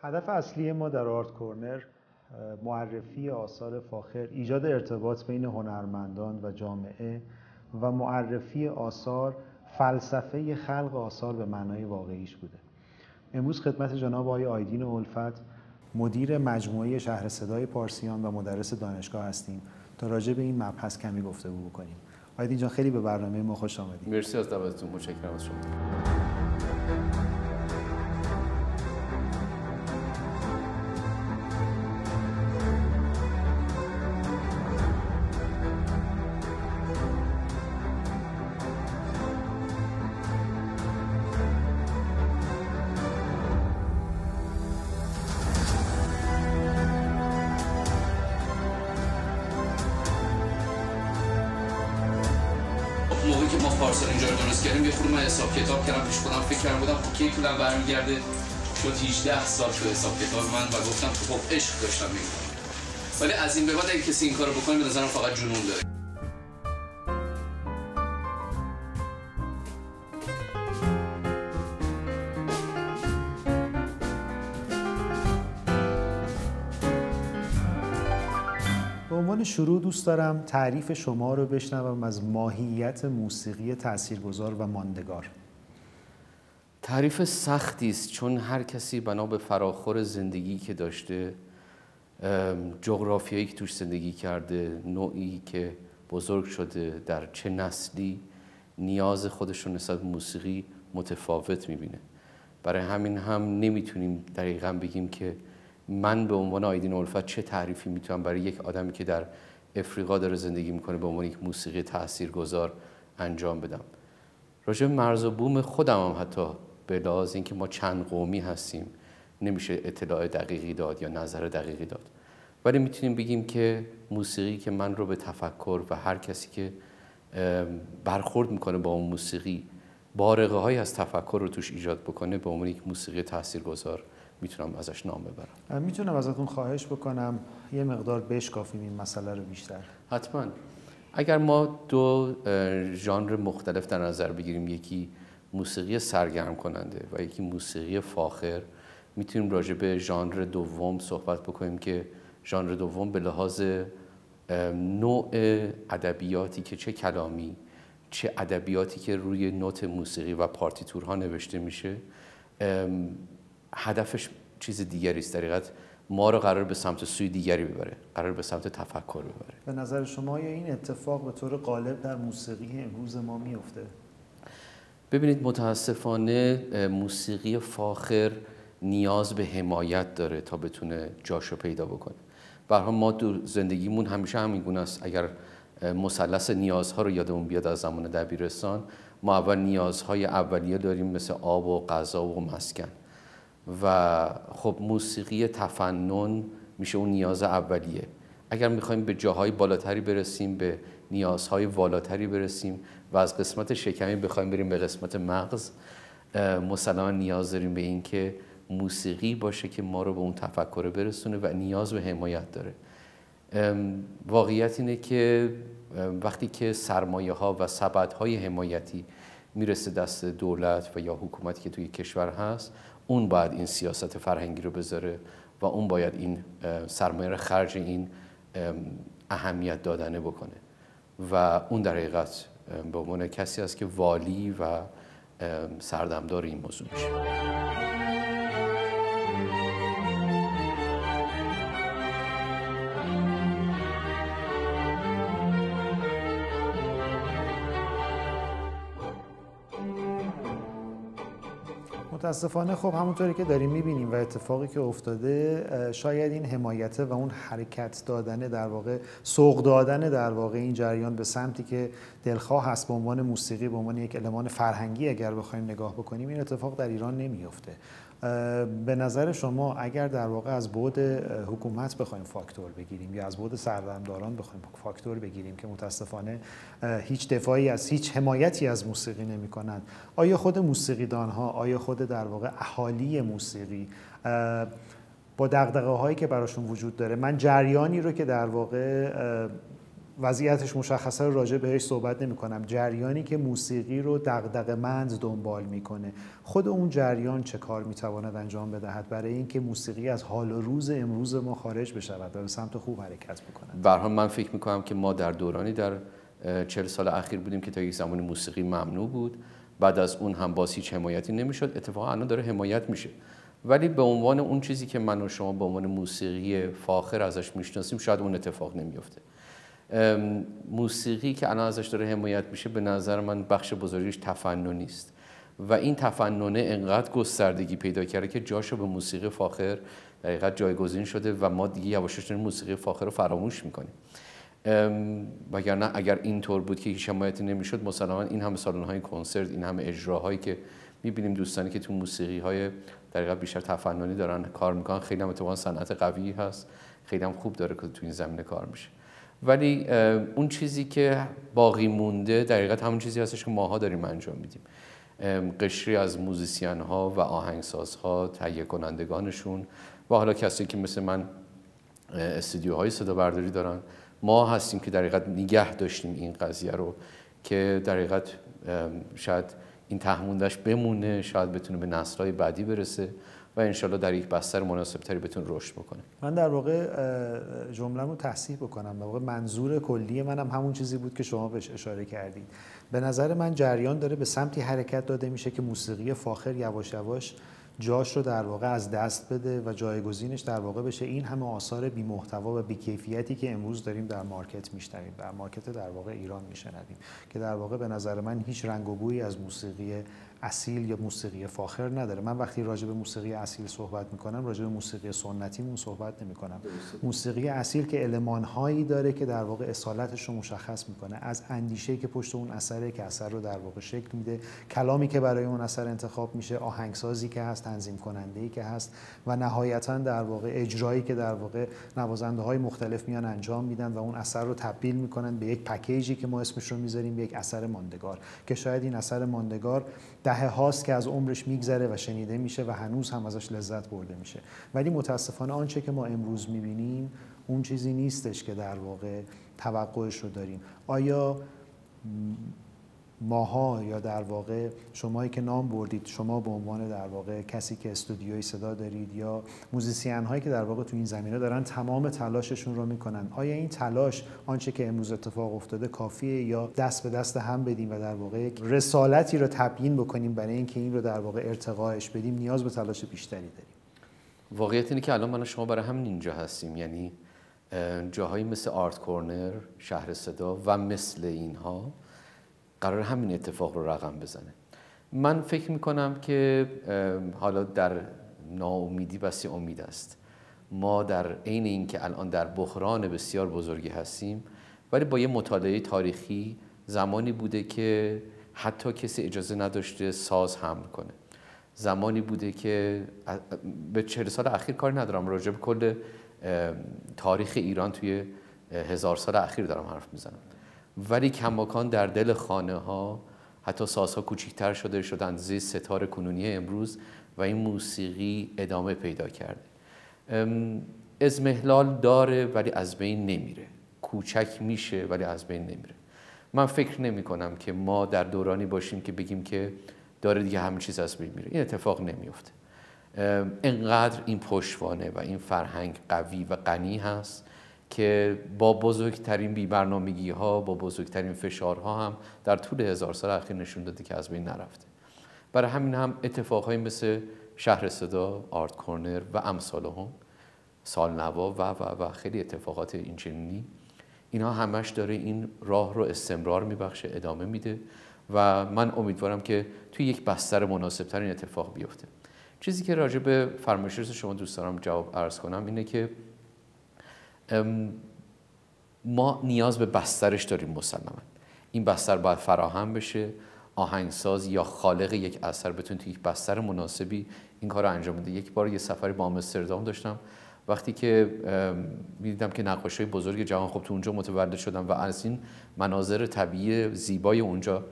هدف اصلی ما در آرت کورنر معرفی آثار فاخر، ایجاد ارتباط بین هنرمندان و جامعه و معرفی آثار، فلسفه خلق آثار به معنای واقعیش بوده. امروز خدمت جناب آقای آیدین الفت، مدیر مجموعه شهر صدای پارسیان و مدرس دانشگاه هستیم تا راجع به این مبحث کمی گفتگو بکنیم. آیدین جان، خیلی به برنامه ما خوش آمدید. مرسی از دعوتتون، متشکرم از شما. موقعی که ما پارسال اینجا رو درست کردیم یه خورده من حساب کتاب کردم، پیش خودم فکر کرده بودم خب کی پولم برمیگرده، شد 18 سال تو حساب کتاب من و گفتم خب عشق داشتم می‌کردم، ولی از این به بعد اگه کسی این کارو بکنه به نظرم فقط جنون داره. به عنوان شروع دوست دارم تعریف شما رو بشنوم از ماهیت موسیقی تاثیرگذار و ماندگار. تعریف سختی است، چون هر کسی بنا به فراخور زندگی که داشته، جغرافیایی که توش زندگی کرده، نوعی که بزرگ شده، در چه نسلی نیاز خودش رو نسبت به موسیقی متفاوت میبینه. برای همین هم نمیتونیم دقیقاً بگیم که من به عنوان آیدین الفت چه تعریفی میتونم برای یک آدمی که در افریقا داره زندگی میکنه به عنوان یک موسیقی تاثیرگذار انجام بدم. راجع به مرز و بوم خودم هم حتی به لحاظ اینکه ما چند قومی هستیم نمیشه اطلاع دقیقی داد یا نظر دقیقی داد، ولی میتونیم بگیم که موسیقی که من رو به تفکر و هر کسی که برخورد میکنه با اون موسیقی بارقه های از تفکر رو توش ایجاد بکنه به عنوان یک موسیقی تاثیرگذار میتونم ازش نام ببرم. میتونم ازتون خواهش بکنم یه مقدار بشکافیم این مسئله رو بیشتر؟ حتما. اگر ما دو ژانر مختلف در نظر بگیریم، یکی موسیقی سرگرم کننده و یکی موسیقی فاخر، میتونیم راجع به ژانر دوم صحبت بکنیم که ژانر دوم به لحاظ نوع ادبیاتی که چه کلامی چه ادبیاتی که روی نوت موسیقی و پارتیتورها نوشته میشه، هدفش چیز دیگری است. در حقیقت ما رو قرار به سمت سوی دیگری ببره، قرار به سمت تفکر ببره. به نظر شما یا این اتفاق به طور غالب در موسیقی امروز ما میفته؟ ببینید، متاسفانه موسیقی فاخر نیاز به حمایت داره تا بتونه جاشو پیدا بکنه. به هر حال ما تو زندگیمون همیشه همین گونه است. اگر مثلث نیازها رو یادمون بیاد از زمان دبیرستان، ما اول نیازهای اولیه داریم مثل آب و غذا و مسکن و خب موسیقی تفنن میشه اون نیاز اولیه. اگر میخوایم به جاهای بالاتری برسیم، به نیازهای والاتری برسیم و از قسمت شکمی بخوایم بریم به قسمت مغز، مسلما نیاز داریم به این که موسیقی باشه که ما رو به اون تفکر برسونه و نیاز به حمایت داره. واقعیت اینه که وقتی که سرمایه ها و سبد های حمایتی میرسه دست دولت و یا حکومتی که توی کشور هست، اون باید این سیاست فرهنگی رو بذاره و اون باید این سرمایه رو خرج این اهمیت دادنه بکنه و اون در حقیقت به عنوان کسی است که والی و سردمدار این موضوع میشه. متاسفانه خب همونطوری که داریم میبینیم و اتفاقی که افتاده، شاید این حمایت و اون حرکت دادن، در واقع سوق دادن در واقع این جریان به سمتی که دلخواه هست به عنوان موسیقی، به عنوان یک المان فرهنگی اگر بخوایم نگاه بکنیم، این اتفاق در ایران نمیفته. به نظر شما اگر در واقع از بعد حکومت بخوایم فاکتور بگیریم یا از بعد سردمداران بخوایم فاکتور بگیریم که متاسفانه هیچ دفاعی از هیچ حمایتی از موسیقی نمی‌کنند، آیا خود موسیقیدان‌ها، آیا خود در واقع اهالی موسیقی با دغدغه‌هایی که براشون وجود داره، من جریانی رو که در واقع وضعیتش مشخصه رو راجع بهش صحبت نمی کنم. جریانی که موسیقی رو دغدغه‌مند دنبال میکنه، خود اون جریان چه کار میتواند انجام بدهد برای اینکه موسیقی از حال و روز امروز ما خارج بشود و به سمت خوب حرکت بکند؟ به هر حال من فکر میکنم که ما در دورانی در 40 سال اخیر بودیم که تا یک زمانی موسیقی ممنوع بود، بعد از اون هم باز هیچ حمایتی نمیشد. اتفاقا الان داره حمایت میشه، ولی به عنوان اون چیزی که من و شما به عنوان موسیقی فاخر ازش میشناسیم شاید اون اتفاق نمیفته. موسیقی که الان ازش داره حمایت میشه به نظر من بخش بزرگیش تفننی است و این تفننه انقدر گستردگی پیدا کرده که جاشو به موسیقی فاخر در حقیقت جایگزین شده و ما دیگه یواشاش داریم موسیقی فاخر رو فراموش میکنیم. وگرنه اگر اینطور بود که هیچ حمایتی نمیشد، مسلماً این همه سالن‌های کنسرت، این همه اجراهایی که میبینیم دوستانی که تو موسیقی‌های در حقیقت بیشتر تفننی دارن کار میکنن، خیلی هم اتفاقاً صنعت قوی هست، خیلی هم خوب داره که تو این زمینه کار میشه. ولی اون چیزی که باقی مونده در حقیقت همون چیزی هستش که ماها داریم انجام میدیم. قشری از موزیسین ها و آهنگساز ها، تهیه کنندگانشون و حالا کسایی که مثل من استودیوهای صدا برداری دارن، ما هستیم که در حقیقت نگه داشتیم این قضیه رو که در حقیقت شاید این تهموندش بمونه، شاید بتونه به نسل‌های بعدی برسه و انشالله در یک بستر مناسبتری بتونه رشد بکنه. من در واقع جمله‌مو تصحیح بکنم، در واقع منظور کلی منم همون چیزی بود که شما بهش اشاره کردید. به نظر من جریان داره به سمتی حرکت داده میشه که موسیقی فاخر یواش یواش جاش رو در واقع از دست بده و جایگزینش در واقع بشه این همه آثار بی محتوا و بی کیفیتی که امروز داریم در مارکت میشنویم، در مارکت در واقع ایران میشنویم، که در واقع به نظر من هیچ رنگ و بویی از موسیقی اصیل یا موسیقی فاخر نداره. من وقتی راجع به موسیقی اصیل صحبت میکنم راجع به موسیقی سنتیمون صحبت نمیکنم. موسیقی اصیل که المان‌هایی داره که در واقع اصالتش رو مشخص میکنه، از اندیشه‌ای که پشت اون اثره که اثر رو در واقع شکل میده، کلامی که برای اون اثر انتخاب میشه، آهنگسازی که هست، تنظیم کننده‌ای که هست و نهایتاً در واقع اجرایی که در واقع نوازنده‌های مختلف میان انجام میدن و اون اثر رو تبدیل میکنن به یک پکیجی که ما اسمش رو میذاریم به یک اثر ماندگار، که شاید این اثر ماندگار دهه هاست که از عمرش میگذره و شنیده میشه و هنوز هم ازش لذت برده میشه. ولی متاسفانه آنچه که ما امروز میبینیم اون چیزی نیستش که در واقع توقعش رو داریم. آیا ماها یا در واقع شمایی که نام بردید، شما به عنوان در واقع کسی که استودیوی صدا دارید یا موزیسین هایی که در واقع تو این زمینه دارن تمام تلاششون رو میکنن، آیا این تلاش آنچه که امروز اتفاق افتاده کافیه یا دست به دست هم بدیم و در واقع یک رسالتی رو تبیین بکنیم برای اینکه این رو در واقع ارتقاش بدیم نیاز به تلاش بیشتری داریم؟ واقعیت اینه که الان من و شما برای همین اینجا هستیم، یعنی جاهایی مثل آرت کورنر، شهر صدا و مثل اینها قرار همین اتفاق رو رقم بزنه. من فکر میکنم که حالا در ناامیدی بسی امید است. ما در عین اینکه الان در بحران بسیار بزرگی هستیم، ولی با یه مطالعه تاریخی زمانی بوده که حتی کسی اجازه نداشته ساز حمل کنه. زمانی بوده که به 40 سال اخیر کاری ندارم، راجع به کل تاریخ ایران توی 1000 سال اخیر دارم حرف میزنم، ولی کماکان در دل خانه ها حتی سازها کوچکتر شده اندازه ستار کنونی امروز و این موسیقی ادامه پیدا کرده. اضمحلال داره ولی از بین نمیره، کوچک میشه ولی از بین نمیره. من فکر نمی کنم که ما در دورانی باشیم که بگیم که داره دیگه همه چیز از بین میره. این اتفاق نمیفته. انقدر این پشتوانه و این فرهنگ قوی و غنی هست که با بزرگترین بی‌برنامگی ها، با بزرگترین فشارها هم در طول 1000 سال اخیر نشون داده که از بین نرفته. برای همین هم اتفاقهایی مثل شهر صدا، آرت کورنر و امثال هم، سالنوا و خیلی اتفاقات اینچنینی، اینها همش داره این راه رو استمرار میبخشه، ادامه میده و من امیدوارم که توی یک بستر مناسبتر این اتفاق بیفته. چیزی که راجع به فرمایشات شما دوست دارم جواب عرض کنم اینه که ما نیاز به بسترش داریم. مسلماً این بستر باید فراهم بشه، آهنگساز یا خالق یک اثر بتونه توی یک بستر مناسبی این کار رو انجام بده. یک بار یه سفری با آمستردام داشتم، وقتی که می‌دیدم که نقاشی‌های بزرگ جهان خب تو اونجا متولد شدن و از این مناظر طبیعی زیبای اونجا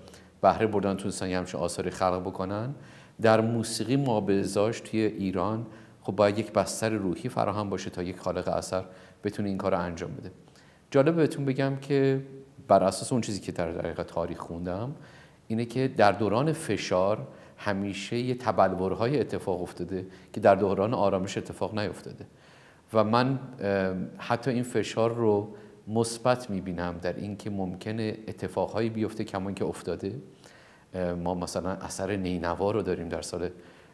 بهره بردن، تونستن یه همچین آثاری خلق بکنن. در موسیقی ما به ازاش توی ایران خب باید یک بستر روحی فراهم باشه تا یک خالق اثر بتونه این کار رو انجام بده. جالب بهتون بگم که بر اساس اون چیزی که در دقیقه تاریخ خوندم اینه که در دوران فشار همیشه یه تبلورهای اتفاق افتاده که در دوران آرامش اتفاق نیفتاده و من حتی این فشار رو مثبت میبینم در اینکه ممکنه اتفاقهایی بیفته کما اینکه افتاده. ما مثلا اثر نینوا رو داریم در سال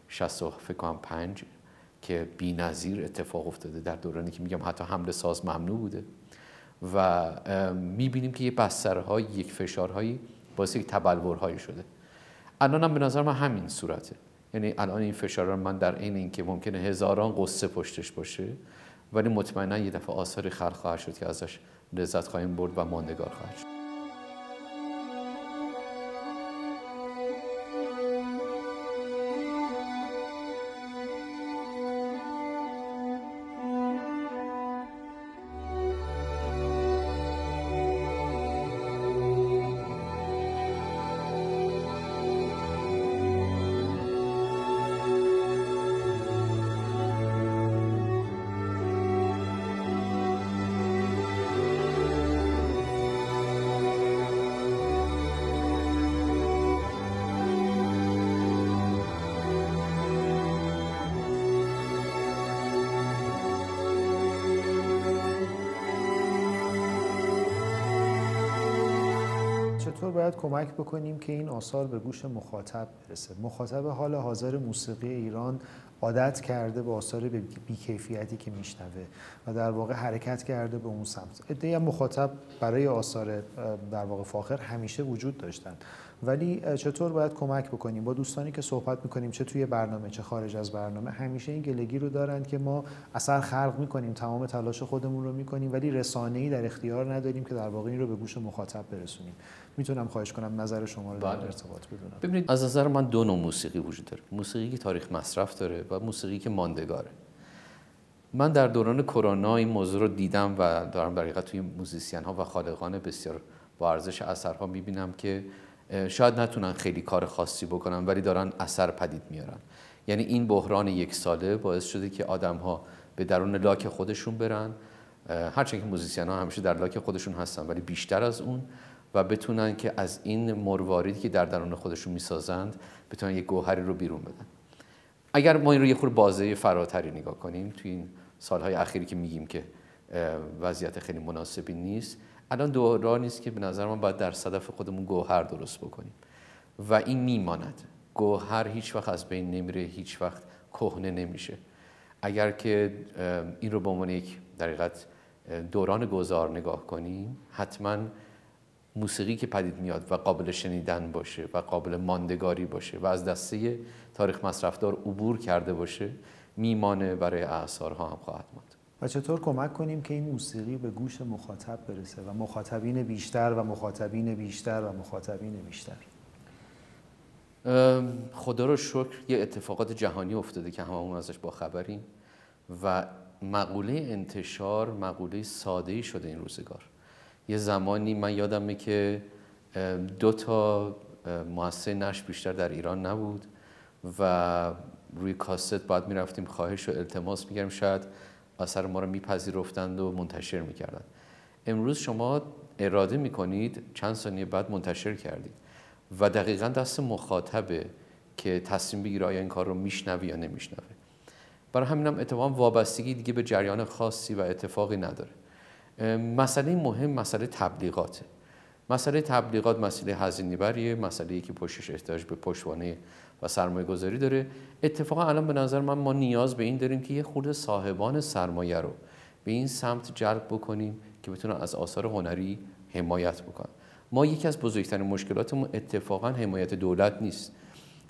65 که بی‌نظیر اتفاق افتاده در دورانی که میگم حتی حمله ساز ممنوع بوده و میبینیم که یه بسترهای یک فشارهایی باعث یک تبلورهایی شده. الان هم به نظر من همین صورته، یعنی الان این فشار من در عین اینکه ممکنه هزاران قصه پشتش باشه ولی مطمئنا یه دفعه آثاری خلق خواهد شد که ازش لذت خواهیم برد و ماندگار خواهد شد. چطور باید کمک بکنیم که این آثار به گوش مخاطب برسه؟ مخاطب حال حاضر موسیقی ایران عادت کرده به آثار بی‌کیفیتی که میشنوه و در واقع حرکت کرده به اون سمت. عده‌ای مخاطب برای آثار در واقع فاخر همیشه وجود داشتن، ولی چطور باید کمک بکنیم؟ با دوستانی که صحبت میکنیم چه توی برنامه چه خارج از برنامه همیشه این گلگی رو دارن که ما اثر خلق میکنیم، تمام تلاش خودمون رو میکنیم ولی رسانه‌ای در اختیار نداریم که در واقع این رو به گوش مخاطب برسونیم. میتونم خواهش کنم نظر شما رو در ارتباط بدونم؟ ببینید، از نظر من دو نوع موسیقی وجود داره، موسیقی که تاریخ مصرف داره و موسیقی که ماندگاره. من در دوران کرونا این موضوع رو دیدم و دارم در حقیقت توی موزیسین ها و خالقان بسیار با ارزش اثرها میبینم که شاید نتونن خیلی کار خاصی بکنن ولی دارن اثر پدید میارن. یعنی این بحران یک ساله باعث شده که آدم ها به درون لاک خودشون برن، هرچند که موزیسین ها همیشه در لاک خودشون هستن ولی بیشتر از اون، و بتونن که از این مرواریدی که در درون خودشون میسازند بتونن یک گوهری رو بیرون بدن. اگر ما این رو یه خورده بازه فراتری نگاه کنیم، توی این سالهای اخیری که میگیم که وضعیت خیلی مناسبی نیست، الان دورانی است که به نظر من باید در صدف خودمون گوهر درست بکنیم و این میماند. گوهر هیچ وقت از بین نمیره، هیچ وقت کهنه نمیشه. اگر که این رو به عنوان یک در حقیقت دوران گذار نگاه کنیم، حتما موسیقی که پدید میاد و قابل شنیدن باشه و قابل ماندگاری باشه و از دسته تاریخ مصرفدار عبور کرده باشه، میمانه، برای اعصارها هم خواهد ماند. و چطور کمک کنیم که این موسیقی به گوش مخاطب برسه و مخاطبین بیشتر و مخاطبین بیشتر و مخاطبین بیشتر؟ خدا رو شکر یه اتفاقات جهانی افتاده که هممون ازش با خبریم و مقوله انتشار مقوله ساده‌ای شده این روزگار. یه زمانی من یادمه که 2 مؤسسه نشر بیشتر در ایران نبود و روی کاست باید میرفتیم خواهش و التماس میکردیم، شاید اثر ما رو میپذیرفتند و منتشر میکردن. امروز شما اراده میکنید چند ثانیه بعد منتشر کردید و دقیقاً دست مخاطبه که تصمیم بگیره آیا این کار رو میشنوه یا نمیشنوه. برای همینم اتفاقاً وابستگی دیگه به جریان خاصی و اتفاقی نداره. مسئله مهم مسئله تبلیغاته. مسئله تبلیغات مسئله هزینه بریه، مسئله‌ای که پشتش احتیاج به پشتوانه و سرمایه گذاری داره. اتفاقا الان به نظر من ما نیاز به این داریم که یه خورده صاحبان سرمایه رو به این سمت جلب بکنیم که بتونن از آثار هنری حمایت بکنن. ما یکی از بزرگترین مشکلاتمون اتفاقا حمایت دولت نیست،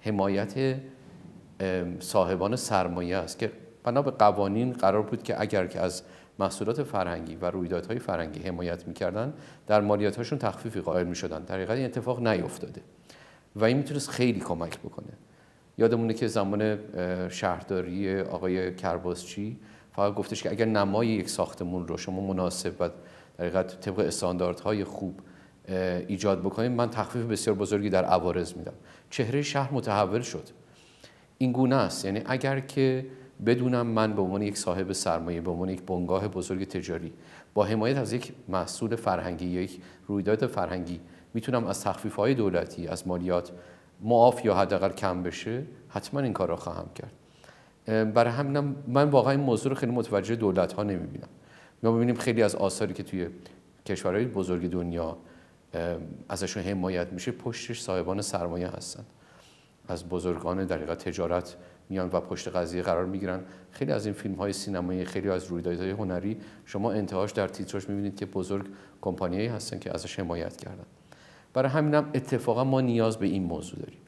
حمایت صاحبان سرمایه است که بنا به قوانین قرار بود که اگر که از محصولات فرهنگی و رویدادهای فرهنگی حمایت می‌کردن، در مالیات‌هاشون تخفیفی قائل می‌شدن. در حقیقت این اتفاق نیفتاده و این میتونست خیلی کمک بکنه. یادمونه که زمان شهرداری آقای کرباسچی فقط گفتش که اگر نمای یک ساختمون رو شما مناسب و در حقیقت طبق استانداردهای خوب ایجاد بکنید، من تخفیف بسیار بزرگی در عوارض میدم. چهره شهر متحول شد. این گونه است، یعنی اگر که بدونم من به عنوان یک صاحب سرمایه، به عنوان یک بنگاه بزرگ تجاری با حمایت از یک محصول فرهنگی یا یک رویداد فرهنگی میتونم از تخفیف‌های دولتی، از مالیات معاف یا حداقل کم بشه، حتما این کار را خواهم کرد. برای همینم من واقعا این موضوع رو خیلی متوجه دولت‌ها نمی‌بینم. ما می‌بینیم خیلی از آثاری که توی کشورهای بزرگ دنیا ازشون حمایت میشه پشتش صاحبان سرمایه هستن، از بزرگان در حقیقت تجارت میان و پشت قضیه قرار میگیرن. خیلی از این فیلم‌های سینمایی، خیلی از رویدادهای هنری شما انتهاش در تیترش می‌بینید که بزرگ کمپانیایی هستن که ازش حمایت کردن. برای همینم اتفاقا ما نیاز به این موضوع داریم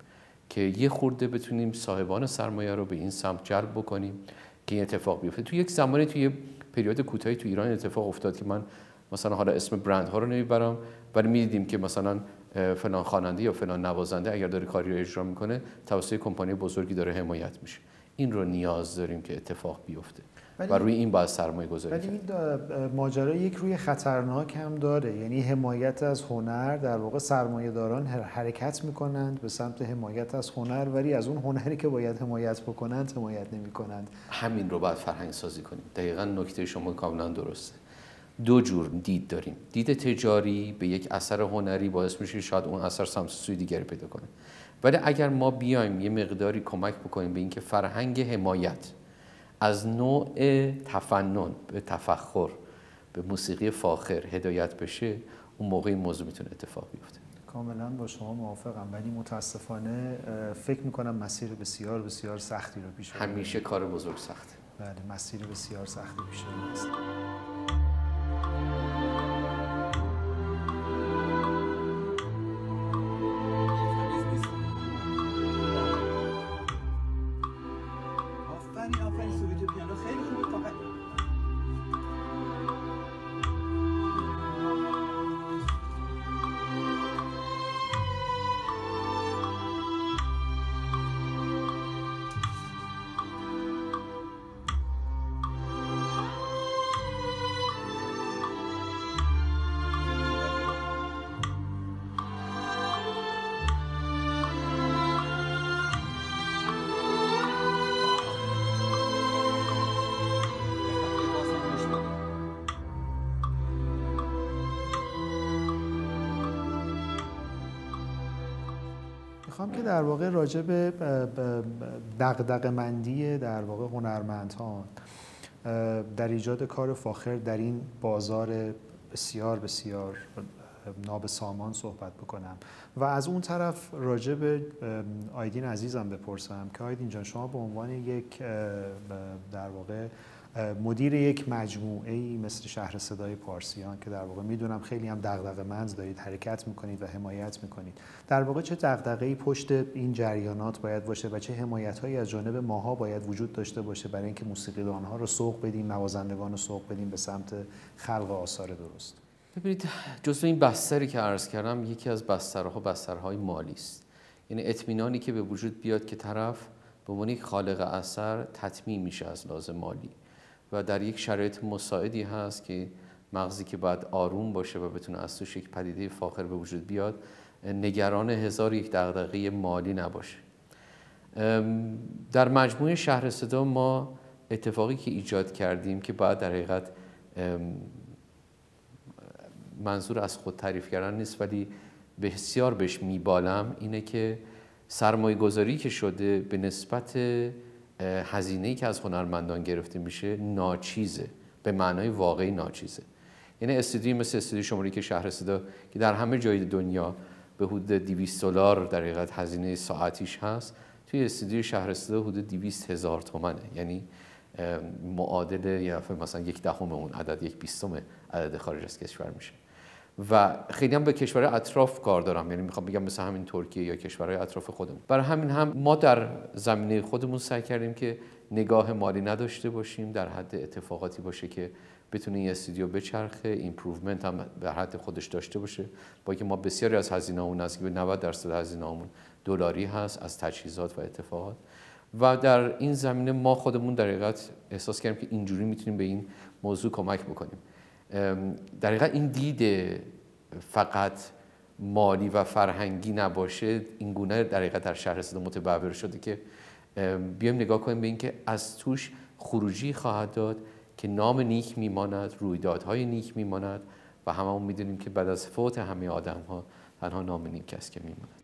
که یه خورده بتونیم صاحبان سرمایه رو به این سمت جلب بکنیم که این اتفاق بیفته. تو یک زمانی توی پریود کوتاهی تو ایران اتفاق افتاد که من مثلا حالا اسم برندها رو نمیبرم، ولی می‌دیدیم که مثلا فلان خواننده یا فلان نوازنده اگر داره کاری رو اجرا میکنه توسط کمپانی بزرگی داره حمایت میشه. این رو نیاز داریم که اتفاق بیفته و روی این باید سرمایه گذاری کرد. ولی این ماجرا یک روی خطرناک هم داره، یعنی حمایت از هنر، در واقع سرمایه داران حرکت میکنند به سمت حمایت از هنر، ولی از اون هنری که باید حمایت بکنند حمایت نمیکنند. همین رو باید فرهنگ سازی کنیم. دقیقاً نکته شما کاملا درسته. دو جور دید داریم. دید تجاری به یک اثر هنری باعث میشه شاید اون اثر سمت سوی دیگری پیدا کنه، ولی اگر ما بیایم یه مقداری کمک بکنیم به اینکه فرهنگ حمایت از نوع تفنن به تفخر به موسیقی فاخر هدایت بشه، اون موقع این موضوع میتونه اتفاق بیفته. کاملا با شما موافقم، ولی متاسفانه فکر میکنم مسیر بسیار بسیار سختی رو پیش رو همیشه کار بزرگ سخته. بله، مسیر بسیار سختی پیش رو است. میخوام که در واقع راجع به دغدغه‌مندی در واقع هنرمندها در ایجاد کار فاخر در این بازار بسیار بسیار نابسامان صحبت بکنم و از اون طرف راجع به آیدین عزیزم بپرسم که آیدین جان، شما به عنوان یک در واقع مدیر یک مجموعه‌ای مثل شهر صدای پارسیان که در واقع میدونم خیلی هم دغدغه‌مند دارید، حرکت میکنید و حمایت میکنید، در واقع چه دغدغه‌ای پشت این جریانات باید باشه و چه حمایت‌هایی از جانب ماها باید وجود داشته باشه برای اینکه موسیقیدان‌ها رو سوق بدیم، نوازندگان رو سوق بدیم به سمت خلق آثار درست؟ ببینید، جزو این بستری که عرض کردم یکی از بسترهای مالی است. یعنی اطمینانی که به وجود بیاد که طرف به عنوان یک خالق اثر تطمیع میشه از لازم مالی و در یک شرایط مساعدی هست که مغزی که باید آروم باشه و بتونه از توش یک پدیده فاخر به وجود بیاد، نگران هزار یک دغدغه مالی نباشه. در مجموعه شهر صدا ما اتفاقی که ایجاد کردیم که باید در حقیقت منظور از خود تعریف کردن نیست ولی بسیار بهش میبالم، اینه که سرمایه گذاری که شده به نسبت هزینه‌ای که از هنرمندان گرفته میشه ناچیزه، به معنای واقعی ناچیزه. یعنی استودیوی مثل استودیوی شمالی که شهر صدا که در همه جای دنیا به حدود $200 در حقیقت هزینه ساعتیش هست، توی استودیوی شهر صدا حدود 200,000 تومانه، یعنی معادل یا مثلا 1/10 اون عدد، 1/20 عدد خارج از کشور میشه. و خیلی هم به کشورهای اطراف کار دارم، یعنی میخوام بگم مثل همین ترکیه یا کشورهای اطراف خودمون. برای همین هم ما در زمینه خودمون سعی کردیم که نگاه مالی نداشته باشیم، در حد اتفاقاتی باشه که بتونه این استودیو بچرخه، ایمپروومنت هم در حد خودش داشته باشه، با اینکه ما بسیاری از هزینه‌مون نزدیک به 90% هزینه‌مون دلاری هست از تجهیزات و اتفاقات. و در این زمینه ما خودمون در حقیقت احساس کردیم که اینجوری میتونیم به این موضوع کمک بکنیم. در حقیقت این دید فقط مالی و فرهنگی نباشه، این گونه در حقیقت در شهر صدا متبعور شده که بیایم نگاه کنیم به این که از توش خروجی خواهد داد که نام نیک میماند، رویدادهای نیک میماند و هممون میدونیم که بعد از فوت همه آدم‌ها تنها نام نیک است که میماند.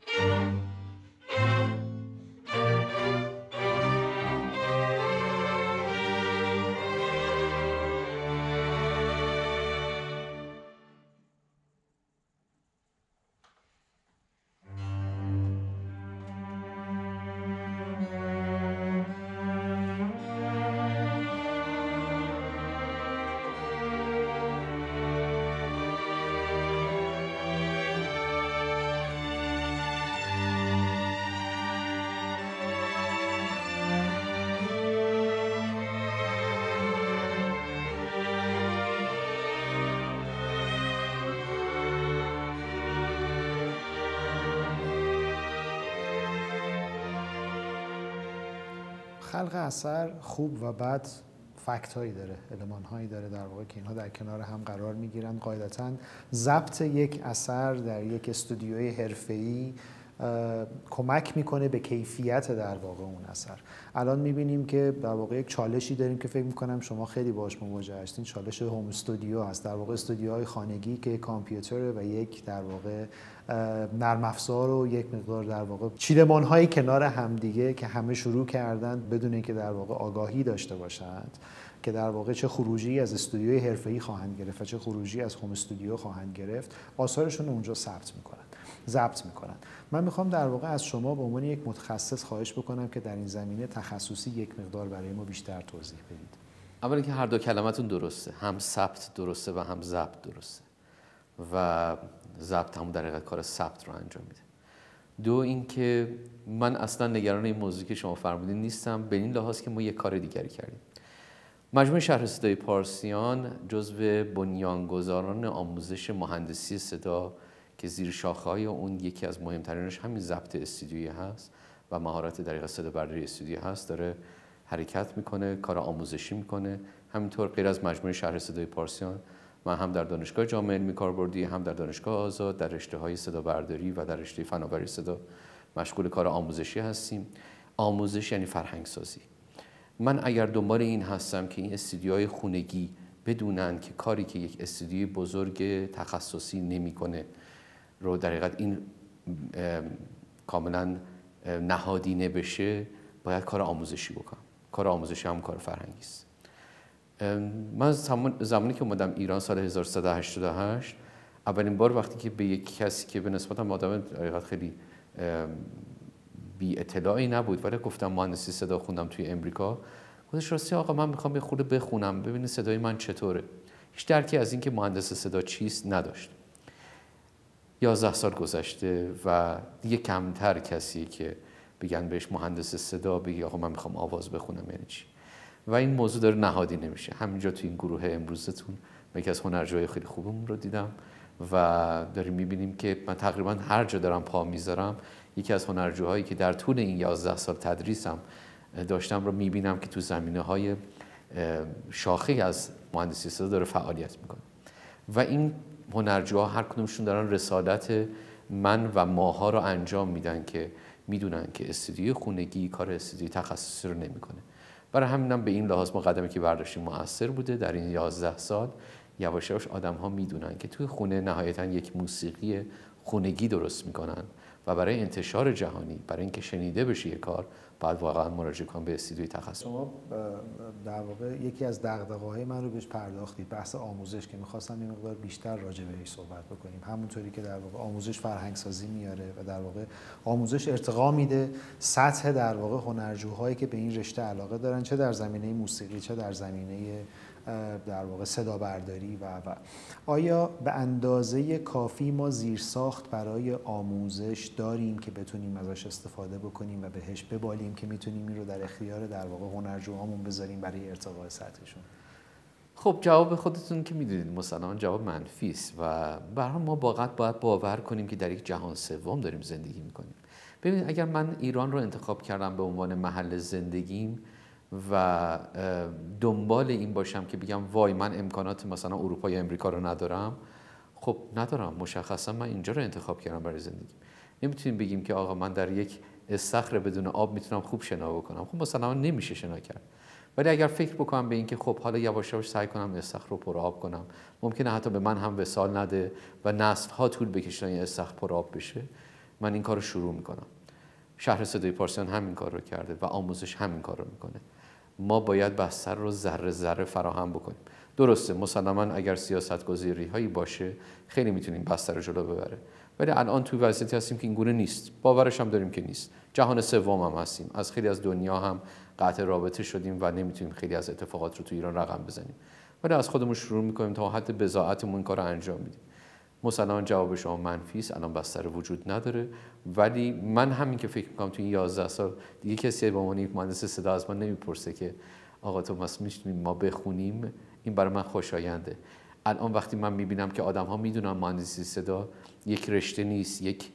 خلق اثر خوب و بد فکت هایی داره، المان هایی داره در واقع که اینها در کنار هم قرار میگیرن. قاعدتاً ضبط یک اثر در یک استودیوی حرفه‌ای کمک میکنه به کیفیت در واقع اون اثر. الان میبینیم که در واقع یک چالشی داریم که فکر میکنم شما خیلی باهاش مواجه هستین، چالش هوم استودیو هست، در واقع استودیوهای خانگی که کامپیوتر و یک در واقع نرم افزار و یک مقدار در واقع چیدمان‌های کنار همدیگه که همه شروع کردن بدون اینکه در واقع آگاهی داشته باشند که در واقع چه خروجی از استودیوی حرفه‌ای خواهند گرفت و چه خروجی از هوم استودیو خواهند گرفت، آثارشون رو اونجا ضبط میکنن. من میخوام در واقع از شما به عنوان یک متخصص خواهش بکنم که در این زمینه تخصصی یک مقدار برای ما بیشتر توضیح بدید. اولا که هر دو کلمتون درسته، هم ثبت درسته و هم ضبط درسته و ضبط هم در حقیقت کار ثبت رو انجام میده. دو اینکه من اصلا نگران این موضوعی که شما فرمودین نیستم، به این لحاظ که ما یک کار دیگری کردیم. مجموعه شهر صدای پارسیان جزو بنیانگذاران آموزش مهندسی صدا که زیر شاخه‌های اون یکی از مهمترینش همین ضبط استودیویی هست و مهارت در صدا برداری استودیویی هست، داره حرکت میکنه، کار آموزشی میکنه. همینطور غیر از مجموعه شهر صدای پارسیان، من هم در دانشگاه جامعه علمی کاربردی، هم در دانشگاه آزاد در رشته‌های صدا برداری و در رشته فناوری صدا مشغول کار آموزشی هستیم. آموزش یعنی فرهنگ سازی. من اگر دنبال این هستم که این استودیوهای خونگی بدونن که کاری که یک استودیوی بزرگ تخصصی نمیکنه رو در حقیقت این کاملا نهادینه بشه، باید کار آموزشی بکنم. کار آموزشی هم کار فرهنگی است. من زمانی که اومدم ایران سال 1388، اولین بار وقتی که به یک کسی که به نسبت آدم حقیقت خیلی بی اطلاعی نبود ولی گفتم مهندسی صدا خوندم توی امریکا، گفتش راستی آقا من میخوام یه خورده بخونم ببینید صدای من چطوره. هیچ درکی از این که مهندس صدا چیست نداشت. 11 سال گذشته و دیگه کمتر کسی که بگن بهش مهندس صدا بگی آقا من میخوام آواز بخونم یعنی چی. و این موضوع داره نهادی نمیشه. همینجا تو این گروه امروزتون یکی از هنرجوهای خیلی خوبمون رو دیدم و داریم میبینیم که من تقریبا هر جا دارم پا میذارم یکی از هنرجوهایی که در طول این 11 سال تدریسم داشتم رو میبینم که تو زمینه‌های شاخه از مهندسی صدا داره فعالیت میکنه. و این هنرجوها هر کدومشون دارن رسالت من و ماها رو انجام میدن که میدونن که استودیوی خونگی کار استودیوی تخصصی رو نمیکنه. برای همینم به این لحاظ ما قدمی که برداشتیم مؤثر بوده. در این 11 سال یواش یواش آدم‌ها میدونن که توی خونه نهایتاً یک موسیقی خونگی درست میکنن و برای انتشار جهانی، برای اینکه شنیده بشه یک کار، باید واقعا مراجعه کنم به استودیوی تخصصی. شما در واقع یکی از دغدغه‌های من رو بهش پرداختید، بحث آموزش، که می‌خواستم یه مقدار بیشتر راجع بهش صحبت بکنیم. همونطوری که در واقع آموزش فرهنگ سازی میاره و در واقع آموزش ارتقا میده سطح در واقع هنرجوهایی که به این رشته علاقه دارن، چه در زمینه موسیقی چه در زمینه در واقع صدا برداری و آیا به اندازه کافی ما زیرساخت برای آموزش داریم که بتونیم ازش استفاده بکنیم و بهش ببالیم که میتونیم این رو در اختیار در واقع هنرجوهامون بذاریم برای ارتقاء سطحشون؟ خب جواب خودتون که میدونید مسلماً جواب منفی است و به هر حال ما باید باور کنیم که در یک جهان سوم داریم زندگی میکنیم. ببینید اگر من ایران رو انتخاب کردم به عنوان محل زندگیم و دنبال این باشم که بگم وای من امکانات مثلا اروپا یا امریکا رو ندارم، خب ندارم، مشخصا من اینجا رو انتخاب کردم برای زندگی. نمیتونیم بگیم که آقا من در یک استخر بدون آب میتونم خوب شنا بکنم. خب مثلا نمیشه شنا کرد. ولی اگر فکر بکنم به اینکه خب حالا یواش یواش سعی کنم استخر رو پر آب کنم، ممکنه حتی به من هم وصال نده و نسل‌ها طول بکشه این استخر پر آب بشه، من این کار رو شروع میکنم. شهر صدای پارسیان همین کار رو کرده و آموزش همین کار رو میکنه. ما باید بستر رو ذره ذره فراهم بکنیم. درسته مسلماً اگر سیاست‌گذاری هایی باشه خیلی میتونیم بستر رو جلو ببره، ولی الان توی وضعیتی هستیم که این گونه نیست. باورش هم داریم که نیست. جهان سوم هم هستیم. از خیلی از دنیا هم قطع رابطه شدیم و نمیتونیم خیلی از اتفاقات رو تو ایران رقم بزنیم. ولی از خودمون شروع میکنیم تا حد بضاعتمون این کار رو انجام میدیم. مسلماً جواب شما منفی است، الان بستر وجود نداره، ولی من همین که فکر میکنم تو این 11 سال دیگه کسی به عنوان یک مهندس صدا از ما نمیپرسه که آقا تو میتونیم ما بخونیم، این برای من خوشاینده. الان وقتی من میبینم که آدم‌ها میدونن مهندسی صدا یک رشته نیست، یک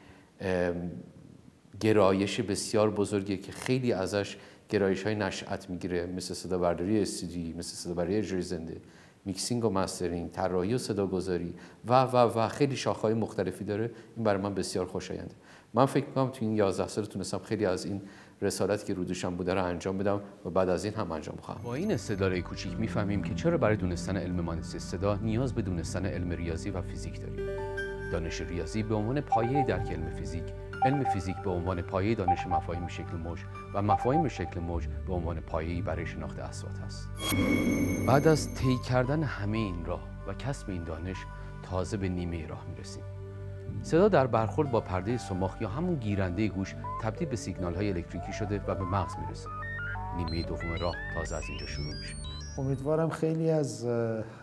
گرایش بسیار بزرگیه که خیلی ازش گرایش‌های نشأت میگیره، مثل صدا برداری استودیویی، مثل صدا برداری اجرای زنده، میکسینگ و مسترینگ، طراحی و صداگذاری و خیلی شاخه‌های مختلفی داره. این برای من بسیار خوشاینده. من فکر می‌کنم تو این 11 سال تونستم خیلی از این رسالتی که رو دوشم بوده رو انجام بدم و بعد از این هم انجام خواهم. با این استدلال کوچیک می‌فهمیم که چرا برای دونستن علم مهندسی صدا نیاز به دونستن علم ریاضی و فیزیک داریم. دانش ریاضی به عنوان پایه درک علم فیزیک، علم فیزیک به عنوان پایه دانش مفاهیم شکل موج و مفاهیم شکل موج به عنوان پایه‌ای برای شناخت اصوات است. بعد از طی کردن همه این راه و کسب این دانش، تازه به نیمه راه میرسیم. صدا در برخورد با پرده صماخ یا همون گیرنده گوش تبدیل به سیگنال‌های الکتریکی شده و به مغز میرسه. نیمه دوم راه تازه از اینجا شروع میشه. امیدوارم خیلی از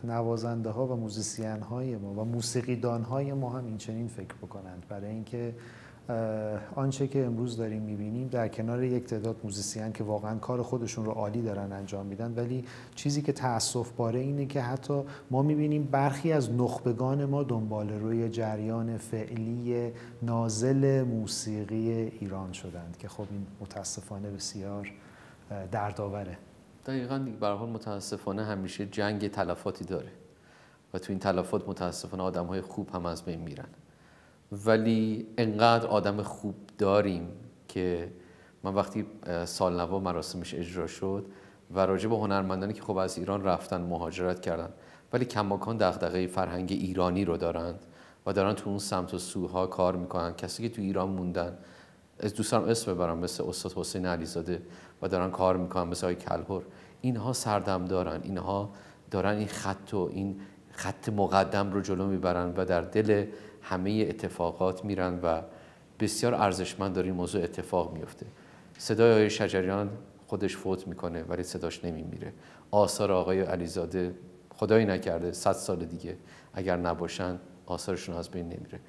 نوازنده ها و موزیسین های ما و موسیقیدان های ما هم این چنین فکر بکنند، برای اینکه آنچه که امروز داریم میبینیم در کنار یک تعداد موزیسین که واقعا کار خودشون رو عالی دارن انجام میدن، ولی چیزی که تأسف باره اینه که حتی ما میبینیم برخی از نخبگان ما دنبال روی جریان فعلی نازل موسیقی ایران شدند که خب این متاسفانه بسیار دردآوره. دقیقاً دیگه به هر حال متاسفانه همیشه جنگ تلفاتی داره و تو این تلفات متاسفانه آدم‌های خوب هم از بین میرن، ولی انقدر آدم خوب داریم که من وقتی سالنوا مراسمش اجرا شد و راجع به هنرمندانی که خب از ایران رفتن مهاجرت کردن ولی کماکان دغدغه فرهنگ ایرانی رو دارند و دارن تو اون سمت و سوها کار میکنن، کسی که تو ایران موندن از دوستان اسم ببرم مثل استاد حسین علیزاده و دارن کار میکنن، مثل آقای کلهر، اینها سردم دارن، اینها دارن این خط مقدم رو جلو میبرن و در دل همه اتفاقات میرن و بسیار ارزشمند داره این موضوع اتفاق میفته. صدای آقای شجریان خودش فوت میکنه ولی صداش نمیمیره. آثار آقای علیزاده خدایی نکرده 100 سال دیگه اگر نباشن آثارشون از بین نمیره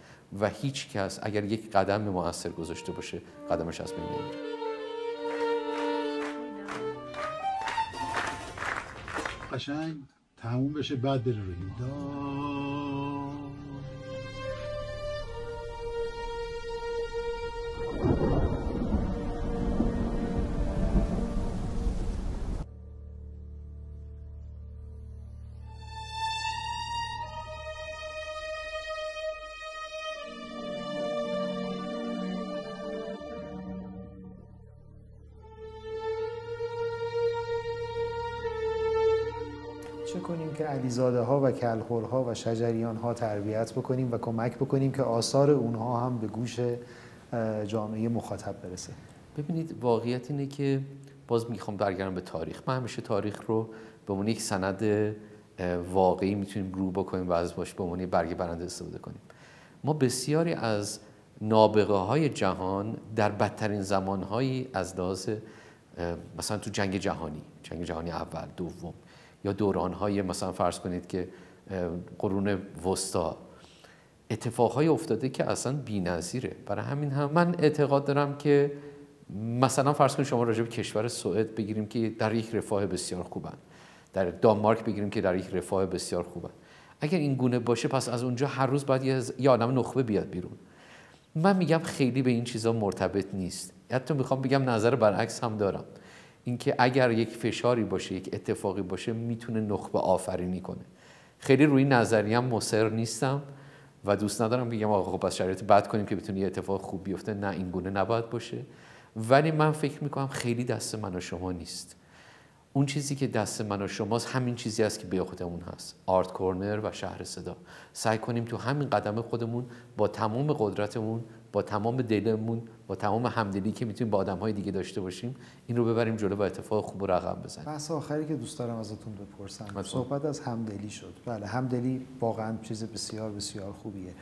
و هیچ کس اگر یک قدم مؤثر گذاشته باشه قدمش از بین نمیره. قشنگ تموم بشه بعد بره روی چه کنیم که علیزاده ها و کلهرها و شجریان ها تربیت بکنیم و کمک بکنیم که آثار اونها هم به گوش جامعه مخاطب برسه. ببینید واقعیت اینه که باز میخوام برگردم به تاریخ. من همیشه تاریخ رو به عنوان یک سند واقعی میتونیم رو بکنیم و از باش به عنوان برگ برنده استفاده کنیم. ما بسیاری از نابغه های جهان در بدترین زمانهایی از لحاظ مثلا تو جنگ جهانی اول دوم یا دوران‌های مثلا فرض کنید که قرون وسطا اتفاقهای افتاده که اصلا بی‌نظیره. برای همین هم من اعتقاد دارم که مثلا فرض کنید شما راجع به کشور سوئد بگیریم که در یک رفاه بسیار خوبن، در دانمارک بگیریم که در یک رفاه بسیار خوبن. اگر این گونه باشه پس از اونجا هر روز باید یه آدم نخبه بیاد بیرون. من میگم خیلی به این چیزا مرتبط نیست. حتی میخوام بگم نظر برعکس هم دارم. اینکه اگر یک فشاری باشه، یک اتفاقی باشه میتونه نخبه آفرینی کنه. خیلی روی نظریه هم مصر نیستم و دوست ندارم بگم آقا خب پس شرایط بد کنیم که بتونه یه اتفاق خوب بیفته. نه، این گونه نباید باشه. ولی من فکر میکنم خیلی دست من و شما نیست. اون چیزی که دست من و شماست همین چیزی است که به خودمون هست. آرت کورنر و شهر صدا. سعی کنیم تو همین قدم خودمون با تمام قدرتمون، با تمام دلمون، با تمام همدلی که میتونیم با آدم‌های دیگه داشته باشیم، این رو ببریم جلو و اتفاق خوب رو رقم بزنیم. بحث آخری که دوست دارم ازتون بپرسم، صحبت از همدلی شد. بله، همدلی واقعا چیز بسیار بسیار خوبیه.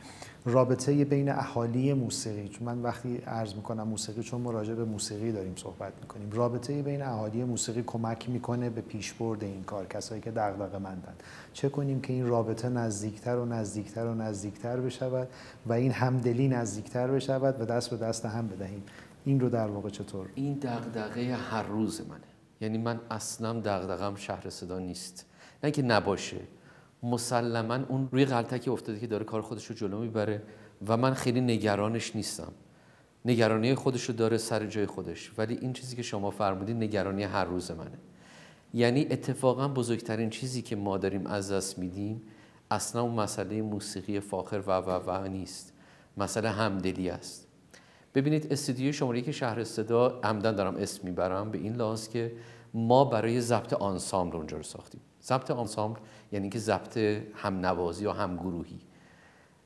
رابطه بین اهالی موسیقی، چون من وقتی عرض میکنم موسیقی، چون ما راجع به موسیقی داریم صحبت میکنیم، رابطه بین اهالی موسیقی کمک میکنه به پیشبرد این کار، کسایی که دغدغه‌مندن. چه کنیم که این رابطه نزدیکتر و نزدیکتر و نزدیکتر بشود و این همدلی نزدیکتر بشود و دست به دست هم بدهیم؟ این رو در واقع چطور؟ این دغدغه هر روز منه. یعنی من اصلا دغدغه‌ام شهر صدا نیست، نه که نباشه، مسلما اون روی غلطکی افتاده که داره کار خودش رو جلو میبره و من خیلی نگرانش نیستم. نگرانی خودش رو داره سر جای خودش، ولی این چیزی که شما فرمودید نگرانی هر روز منه. یعنی اتفاقا بزرگترین چیزی که ما داریم از دست میدیم اصلا اون مسئله موسیقی فاخر و نیست، مسئله همدلی است. ببینید استودیوی شماره یک شهر صدا، عمدن دارم اسم میبرم به این لحاظ که ما برای ضبط آنسامبل اونجا رو ساختیم. ضبط آنسامبل یعنی که ضبط هم نوازی یا هم گروهی.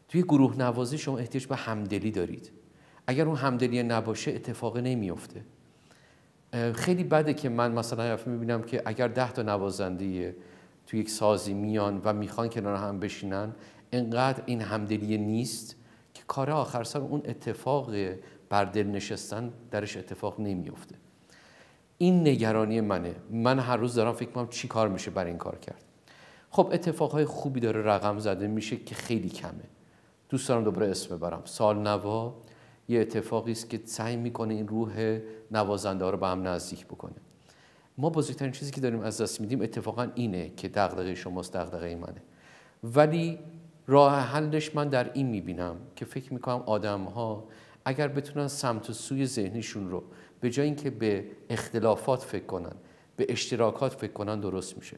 توی گروه نوازی شما احتیاج به همدلی دارید. اگر اون همدلی نباشه اتفاق نمیفته. خیلی بده که من مثلا میبینم که اگر 10 تا نوازنده توی یک سازی میان و میخوان کنار هم بشینن، انقدر این همدلی نیست که کار آخر سر اون اتفاق بر دل نشستن درش اتفاق نمیفته. این نگرانی منه. من هر روز دارم فکر می‌کنم چی کار میشه برای این کار کرد. خب اتفاقهای خوبی داره رقم زده میشه که خیلی کمه. دوست دارم دوباره اسم ببرم. سالنوا یه اتفاقی است که سعی میکنه این روح نوازنده رو به هم نزدیک بکنه. ما بزرگترین چیزی که داریم از دست میدیم اتفاقا اینه که دغدغه شماست، دغدغه منه. ولی راه حلش من در این میبینم که فکر میکنم آدم‌ها اگر بتونن سمت و سوی ذهنشون رو به جای اینکه به اختلافات فکر کنن، به اشتراکات فکر کنن، درست میشه.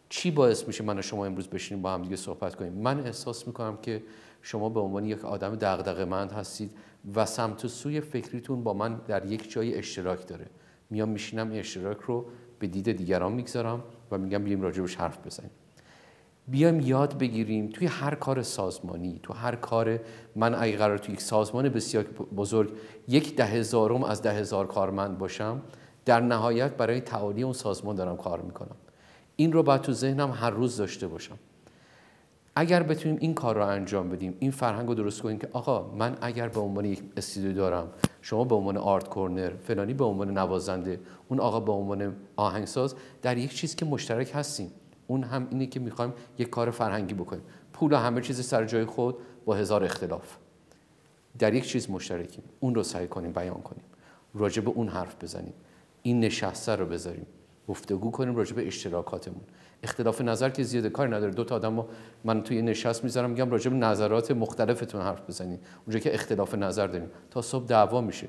چی باعث میشه من و شما امروز بشینیم با هم دیگه صحبت کنیم؟ من احساس میکنم که شما به عنوان یک آدم دغدغه‌مند هستید و سمت و سوی فکریتون با من در یک جای اشتراک داره. میام میشینم این اشتراک رو به دید دیگران میگذارم و میگم بیایم راجبش حرف بزنیم. بیایم یاد بگیریم توی هر کار سازمانی، تو هر کار، من اگه قرار توی یک سازمان بسیار بزرگ 1/10,000 از 10,000 کارمند باشم، در نهایت برای تعالی اون سازمان دارم کار میکنم. این رو باید تو ذهنم هر روز داشته باشم. اگر بتونیم این کار رو انجام بدیم، این فرهنگ رو درست کنیم که آقا من اگر به عنوان یک استودیو دارم، شما به عنوان آرت کورنر، فلانی به عنوان نوازنده، اون آقا به عنوان آهنگساز، در یک چیز که مشترک هستیم، اون هم اینه که میخوایم یک کار فرهنگی بکنیم. پول همه چیز سر جای خود با 1000 اختلاف، در یک چیز مشترکیم، اون رو سعی کنیم بیان کنیم، راجع به اون حرف بزنیم، این نشسته رو بذاریم، گفتگو کنیم راجع به اشتراکاتمون. اختلاف نظر که زیاده کاری نداره، دو تا آدم من توی نشست میذارم میگم راجع به نظرات مختلفتون حرف بزنید. اونجا که اختلاف نظر داریم تا صبح دعوا میشه،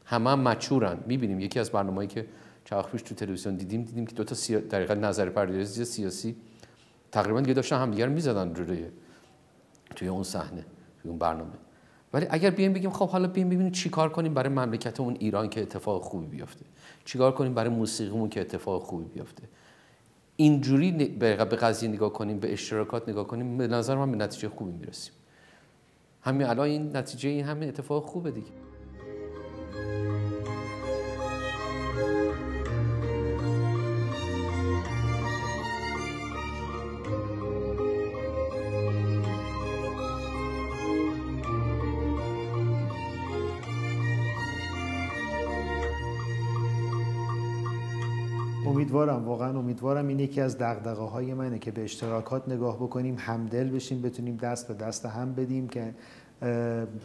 هم مچورن. میبینیم یکی از برنامه‌ای که چند پیش تو تلویزیون دیدیم که دو تا دقیقاً نظر پردازی سیاسی تقریبا دیگه داشتن همدیگه رو میزدن توی اون صحنه، توی اون برنامه. ولی اگر بیایم بگیم خب حالا بیایم ببینیم چی کار کنیم برای مملکتمون ایران که اتفاق خوبی بیفته، چیکار کنیم برای موسیقیمون که اتفاق خوبی بیفته، اینجوری به قضیه نگاه کنیم، به اشتراکات نگاه کنیم، به نظر من به نتیجه خوبی میرسیم. همین الان این نتیجه این همین اتفاق خوبه دیگه. واقعا امیدوارم این یکی از دغدغه‌های منه که به اشتراکات نگاه بکنیم، همدل بشیم، بتونیم دست به دست هم بدیم که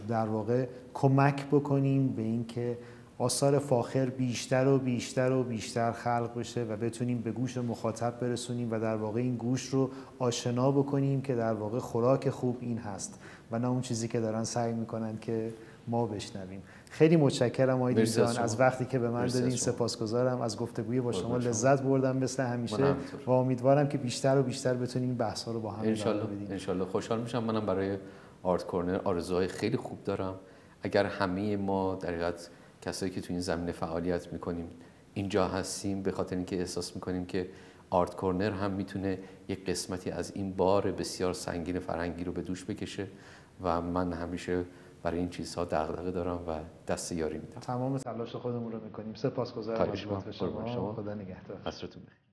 در واقع کمک بکنیم به این که آثار فاخر بیشتر و بیشتر و بیشتر خلق بشه و بتونیم به گوش مخاطب برسونیم و در واقع این گوش رو آشنا بکنیم که در واقع خوراک خوب این هست و نه اون چیزی که دارن سعی میکنن که ما بشنویم. خیلی متشکرم آقای دیدان از وقتی که به من دادین، سپاسگزارم. از گفتگوی با شما لذت بردم مثل همیشه و امیدوارم که بیشتر و بیشتر بتونیم این بحث‌ها رو با هم ادامه بدیم. ان شاء الله. خوشحال میشم. منم برای آرت کورنر آرزوهای خیلی خوب دارم. اگر همه ما در حقیقت کسایی که تو این زمینه فعالیت میکنیم اینجا هستیم به خاطر اینکه احساس میکنیم که آرت کورنر هم میتونه یک قسمتی از این بار بسیار سنگین فرهنگی رو به دوش بکشه و من همیشه برای این چیزها دغدغه دارم و دست یاری میدم. تمام تلاش خودمون رو میکنیم. سپاسگزارم از شما. خدا نگهدار. عصرتون بخیر.